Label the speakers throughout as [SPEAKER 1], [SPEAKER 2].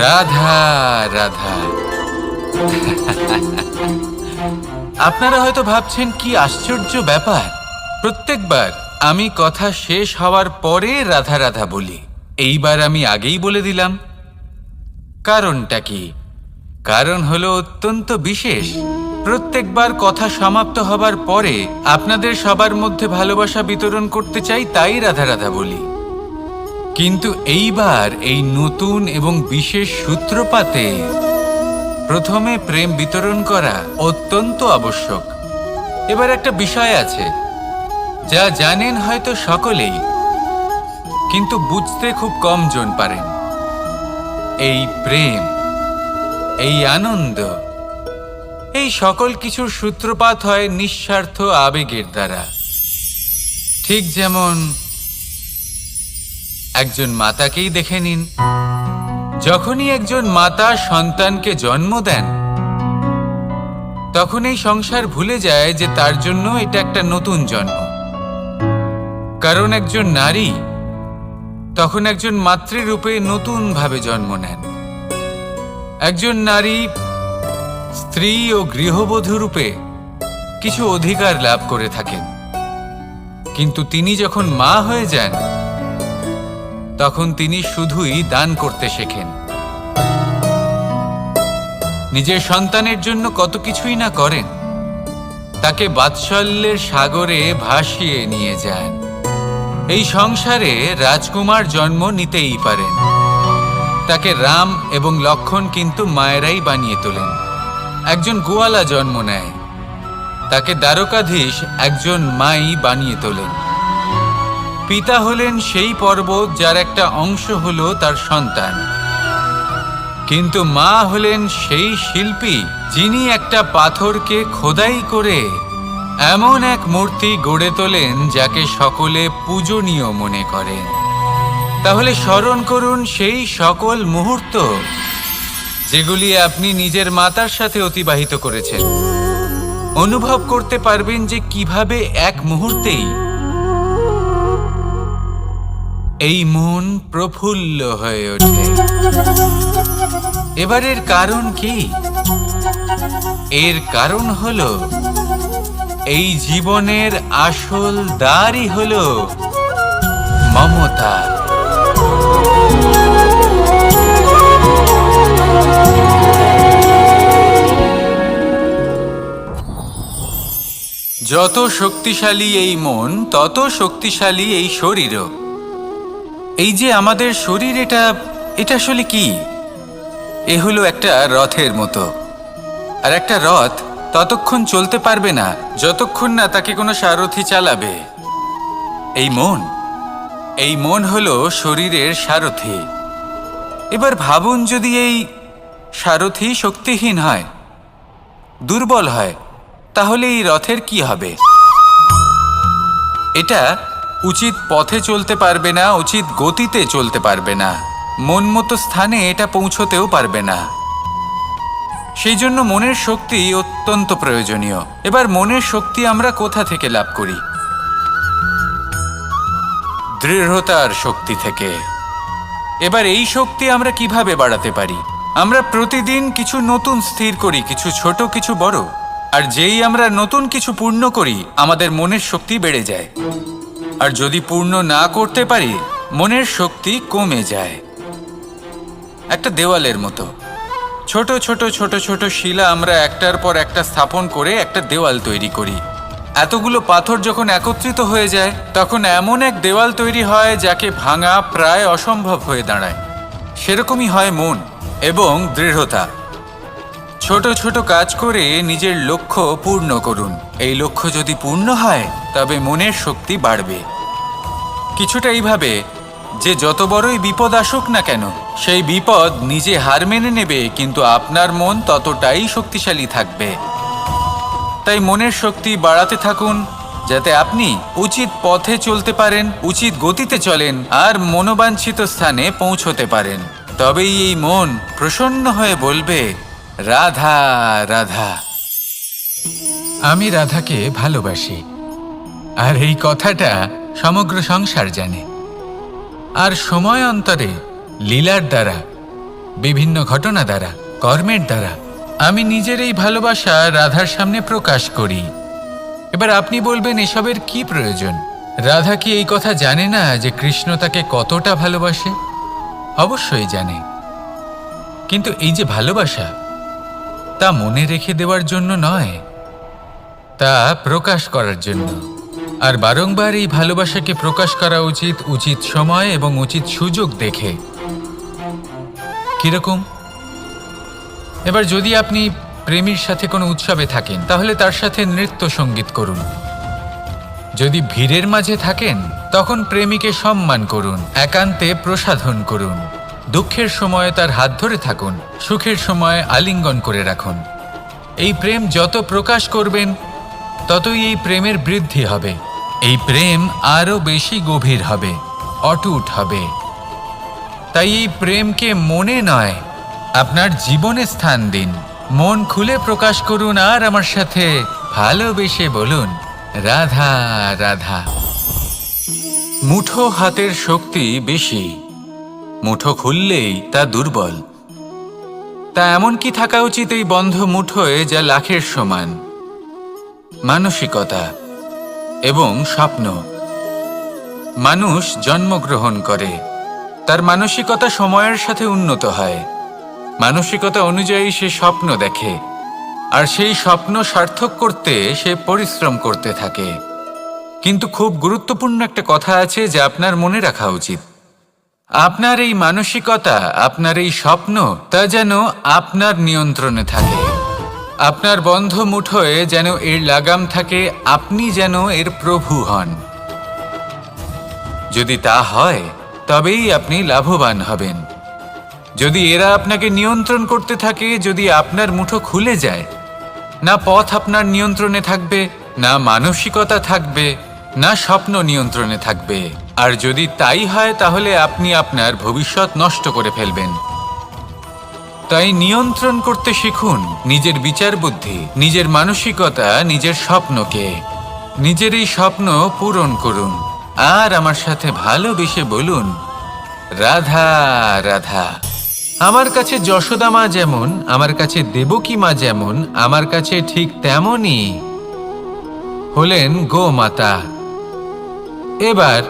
[SPEAKER 1] রাধা রাধা। আপনারা হয়তো ভাবছেন কি আশ্চর্য ব্যাপার, প্রত্যেকবার আমি কথা শেষ হওয়ার পরে রাধা রাধা বলি। এইবার আমি আগেই বলে দিলাম। কারণটা কি? কারণ হলো অত্যন্ত বিশেষ। প্রত্যেকবার কথা সমাপ্ত হবার পরে আপনাদের সবার মধ্যে ভালোবাসা বিতরণ করতে চাই, তাই রাধা রাধা বলি। কিন্তু এইবার এই নতুন এবং বিশেষ সূত্রপাতে প্রথমে প্রেম বিতরণ করা অত্যন্ত আবশ্যক। এবার একটা বিষয় আছে যা জানেন হয়তো সকলেই, কিন্তু বুঝতে খুব কম জন পারেন। এই প্রেম, এই আনন্দ, এই সকল কিছুর সূত্রপাত হয় নিঃস্বার্থ আবেগের দ্বারা। ঠিক যেমন একজন মাতাকেই দেখে নিন। যখনই একজন মাতা সন্তানকে জন্ম দেন, তখন এই সংসার ভুলে যায় যে তার জন্য এটা একটা নতুন জন্ম। কারণ একজন নারী তখন একজন মাতৃরূপে নতুনভাবে জন্ম নেন। একজন নারী স্ত্রী ও গৃহবধূ রূপে কিছু অধিকার লাভ করে থাকেন, কিন্তু তিনি যখন মা হয়ে যান তখন তিনি শুধুই দান করতে শেখেন। নিজের সন্তানের জন্য কত কিছুই না করেন। তাকে বাৎসল্যের সাগরে ভাসিয়ে নিয়ে যান। এই সংসারে রাজকুমার জন্ম নিতেই পারেন। তাকে রাম এবং লক্ষ্মণ কিন্তু মায়েরাই বানিয়ে তোলেন। একজন গোয়ালা জন্ম নেয়, তাকে দ্বারকাধীশ একজন মাই বানিয়ে তোলেন। পিতা হলেন সেই পর্বত যার একটা অংশ হলো তার সন্তান, কিন্তু মা হলেন সেই শিল্পী যিনি একটা পাথরকে খোদাই করে এমন এক মূর্তি গড়ে তোলেন যাকে সকলে পূজনীয় মনে করেন। তাহলে স্মরণ করুন সেই সকল মুহূর্ত যেগুলি আপনি নিজের মাতার সাথে অতিবাহিত করেছেন। অনুভব করতে পারবেন যে কিভাবে এক মুহূর্তেই এই মন প্রফুল্ল হয়ে ওঠে। এবারের কারণ কি? এর কারণ হলো এই জীবনের আসল দ্বারই হলো মমতা। যত শক্তিশালী এই মন, তত শক্তিশালী এই শরীরও। এই যে আমাদের শরীর, এটা আসলে কি? এ হলো একটা রথের মতো। আর একটা রথ ততক্ষণ চলতে পারবে না যতক্ষণ না তাকে কোনো সারথি চালাবে। এই মন হলো শরীরের সারথি। এবার ভাবুন, যদি এই সারথি শক্তিহীন হয়, দুর্বল হয়, তাহলে এই রথের কি হবে? এটা উচিত পথে চলতে পারবে না, উচিত গতিতে চলতে পারবে না, মন মতো স্থানে এটা পৌঁছতেও পারবে না। সেই জন্য মনের শক্তি অত্যন্ত প্রয়োজনীয়। এবার মনের শক্তি আমরা কোথা থেকে লাভ করি? দৃঢ়তার শক্তি থেকে। এবার এই শক্তি আমরা কিভাবে বাড়াতে পারি? আমরা প্রতিদিন কিছু নতুন স্থির করি, কিছু ছোট, কিছু বড়। আর যেই আমরা নতুন কিছু পূর্ণ করি, আমাদের মনের শক্তি বেড়ে যায়। আর যদি পূর্ণ না করতে পারি, মনের শক্তি কমে যায়। একটা দেওয়ালের মতো ছোট ছোট ছোট ছোট শিলা আমরা একটার পর একটা স্থাপন করে একটা দেওয়াল তৈরি করি। এতগুলো পাথর যখন একত্রিত হয়ে যায়, তখন এমন এক দেওয়াল তৈরি হয় যাকে ভাঙা প্রায় অসম্ভব হয়ে দাঁড়ায়। সেরকমই হয় মন এবং দৃঢ়তা। ছোট ছোট কাজ করে নিজের লক্ষ্য পূর্ণ করুন। এই লক্ষ্য যদি পূর্ণ হয়, তবে মনের শক্তি বাড়বে। কিছুটা এইভাবে যে যত বড়ই বিপদ আসুক না কেন, সেই বিপদ নিজে হার মেনে নেবে, কিন্তু আপনার মন ততটাই শক্তিশালী থাকবে। তাই মনের শক্তি বাড়াতে থাকুন, যাতে আপনি উচিত পথে চলতে পারেন, উচিত গতিতে চলেন আর মনোবাঞ্ছিত স্থানে পৌঁছতে পারেন। তবেই এই মন প্রসন্ন হয়ে বলবে, রাধা রাধা। আমি রাধাকে ভালোবাসি, আর এই কথাটা সমগ্র সংসার জানে। আর সময় অন্তরে লীলার দ্বারা বিভিন্ন ঘটনা দ্বারা, কর্মের দ্বারা আমি নিজের এই ভালোবাসা রাধার সামনে প্রকাশ করি। এবার আপনি বলবেন এসবের কি প্রয়োজন? রাধা কি এই কথা জানে না যে কৃষ্ণ তাকে কতটা ভালোবাসে? অবশ্যই জানে, কিন্তু এই যে ভালোবাসা, তা মনে রেখে দেওয়ার জন্য নয়, তা প্রকাশ করার জন্য। আর বারংবার এই ভালোবাসাকে প্রকাশ করা উচিত, উচিত সময় এবং উচিত সুযোগ দেখে। কিরকম? এবার যদি আপনি প্রেমীর সাথে কোনো উৎসবে থাকেন, তাহলে তার সাথে নৃত্য সঙ্গীত করুন। যদি ভিড়ের মাঝে থাকেন, তখন প্রেমীকে সম্মান করুন, একান্তে প্রসাধন করুন। দুঃখের সময় তার হাত ধরে থাকুন, সুখের সময় আলিঙ্গন করে রাখুন। এই প্রেম যত প্রকাশ করবেন, ততই এই প্রেমের বৃদ্ধি হবে। এই প্রেম আরও বেশি গভীর হবে, অটুট হবে। তাই এই প্রেমকে মনে নয়, আপনার জীবনে স্থান দিন। মন খুলে প্রকাশ করুন আর আমার সাথে ভালোবেসে বলুন, রাধা রাধা। মুঠো হাতের শক্তি বেশি, মুঠো খুললেই তা দুর্বল। তা এমন কি থাকা উচিত এই বন্ধ মুঠোয় যা লাখের সমান? মানসিকতা এবং স্বপ্ন। মানুষ জন্মগ্রহণ করে, তার মানসিকতা সময়ের সাথে উন্নত হয়। মানসিকতা অনুযায়ী সে স্বপ্ন দেখে, আর সেই স্বপ্ন সার্থক করতে সে পরিশ্রম করতে থাকে। কিন্তু খুব গুরুত্বপূর্ণ একটা কথা আছে যা আপনার মনে রাখা উচিত। আপনার এই মানসিকতা, আপনার এই স্বপ্ন, তা যেন আপনার নিয়ন্ত্রণে থাকে। আপনার বন্ধ মুঠোয় যেন এর লাগাম থাকে, আপনি যেন এর প্রভু হন। যদি তা হয়, তবেই আপনি লাভবান হবেন। যদি এরা আপনাকে নিয়ন্ত্রণ করতে থাকে, যদি আপনার মুঠো খুলে যায়, না পথ আপনার নিয়ন্ত্রণে থাকবে, না মানসিকতা থাকবে, না স্বপ্ন নিয়ন্ত্রণে থাকবে। আর যদি তাই হয়, তাহলে আপনি আপনার ভবিষ্যৎ নষ্ট করে ফেলবেন। তাই নিয়ন্ত্রণ করতে শিখুন নিজের বিচার বুদ্ধি, নিজের মানসিকতা, নিজের স্বপ্নকে। নিজের এই স্বপ্ন পূরণ করুন আর আমার সাথে ভালোবেসে বলুন, রাধা রাধা। আমার কাছে যশোদা মা যেমন, আমার কাছে দেবকী মা যেমন, আমার কাছে ঠিক তেমনই হলেন গোমাতা। এবার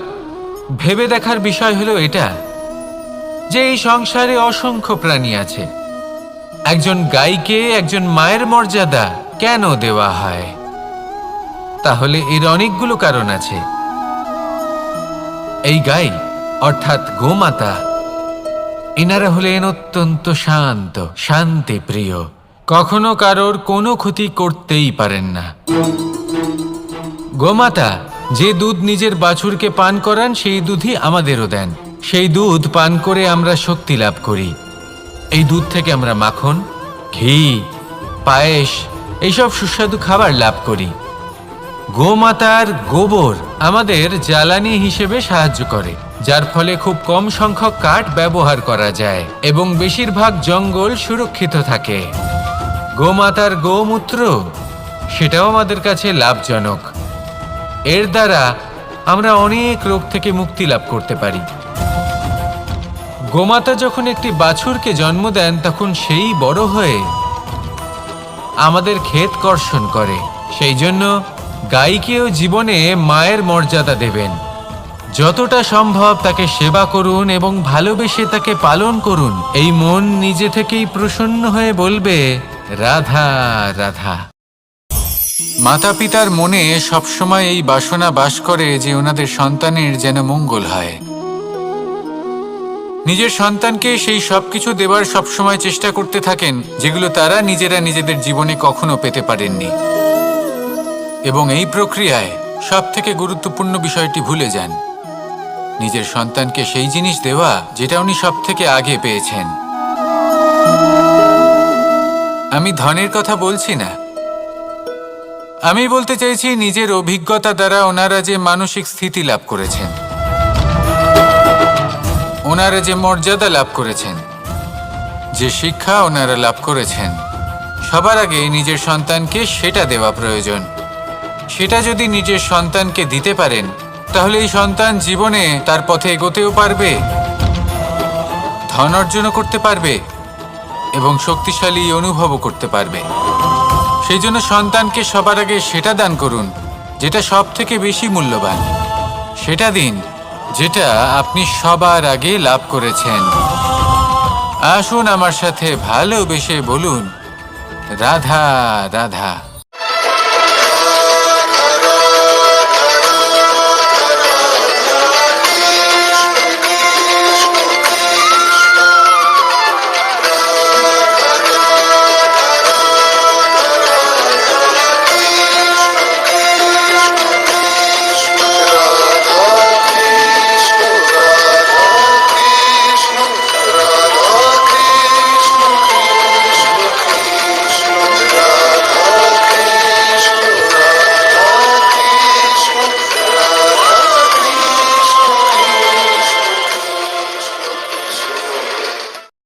[SPEAKER 1] ভেবে দেখার বিষয় হলো এটা যে এই সংসারে অসংখ্য প্রাণী আছে। একজন গাইকে একজন মায়ের মর্যাদা কেন দেওয়া হয়? তাহলে এর অনেকগুলো কারণ আছে। এই গাই অর্থাৎ গোমাতা, এনারা হলেন অত্যন্ত শান্ত, শান্তিপ্রিয়, কখনো কারোর কোনো ক্ষতি করতেই পারেন না। গোমাতা যে দুধ নিজের বাছুরকে পান করান, সেই দুধই আমাদেরও দেন। সেই দুধ পান করে আমরা শক্তি লাভ করি। এই দুধ থেকে আমরা মাখন, ঘি, পায়েস, এইসব সুস্বাদু খাবার লাভ করি। গোমাতার গোবর আমাদের জ্বালানি হিসেবে সাহায্য করে, যার ফলে খুব কম সংখ্যক কাঠ ব্যবহার করা যায় এবং বেশিরভাগ জঙ্গল সুরক্ষিত থাকে। গোমাতার গোমূত্র, সেটাও আমাদের কাছে লাভজনক। এর দ্বারা আমরা অনেক রোগ থেকে মুক্তি লাভ করতে পারি। গোমাতা যখন একটি বাছুরকে জন্ম দেন, তখন সেই বড় হয়ে আমাদের ক্ষেত কর্ষণ করে। সেই জন্য গাইকেও জীবনে মায়ের মর্যাদা দেবেন। যতটা সম্ভব তাকে সেবা করুন এবং ভালোবেসে তাকে পালন করুন। এই মন নিজে থেকেই প্রসন্ন হয়ে বলবে, রাধা রাধা। মাতা পিতার মনে সবসময় এই বাসনা বাস করে যে ওনাদের সন্তানের যেন মঙ্গল হয়। নিজের সন্তানকে সেই সবকিছু দেবার সবসময় চেষ্টা করতে থাকেন যেগুলো তারা নিজেরা নিজেদের জীবনে কখনো পেতে পারেননি। এবং এই প্রক্রিয়ায় সবথেকে গুরুত্বপূর্ণ বিষয়টি ভুলে যান, নিজের সন্তানকে সেই জিনিস দেওয়া যেটা উনি সবথেকে আগে পেয়েছেন। আমি ধনের কথা বলছি না, আমি বলতে চাইছি নিজের অভিজ্ঞতা দ্বারা ওনারা যে মানসিক স্থিতি লাভ করেছেন, ওনারা যে মর্যাদা লাভ করেছেন, যে শিক্ষা ওনারা লাভ করেছেন, সবার আগে নিজের সন্তানকে সেটা দেওয়া প্রয়োজন। সেটা যদি নিজের সন্তানকে দিতে পারেন, তাহলে এই সন্তান জীবনে তার পথে এগোতেও পারবে, ধন অর্জন করতে পারবে এবং শক্তিশালী অনুভবও করতে পারবে। সেই জন্য সন্তানকে সবার আগে সেটা দান করুন যেটা সব থেকে বেশি মূল্যবান। সেটা দিন যেটা আপনি সবার আগে লাভ করেছেন। আসুন আমার সাথে ভালোবেসে বলুন, রাধা রাধা।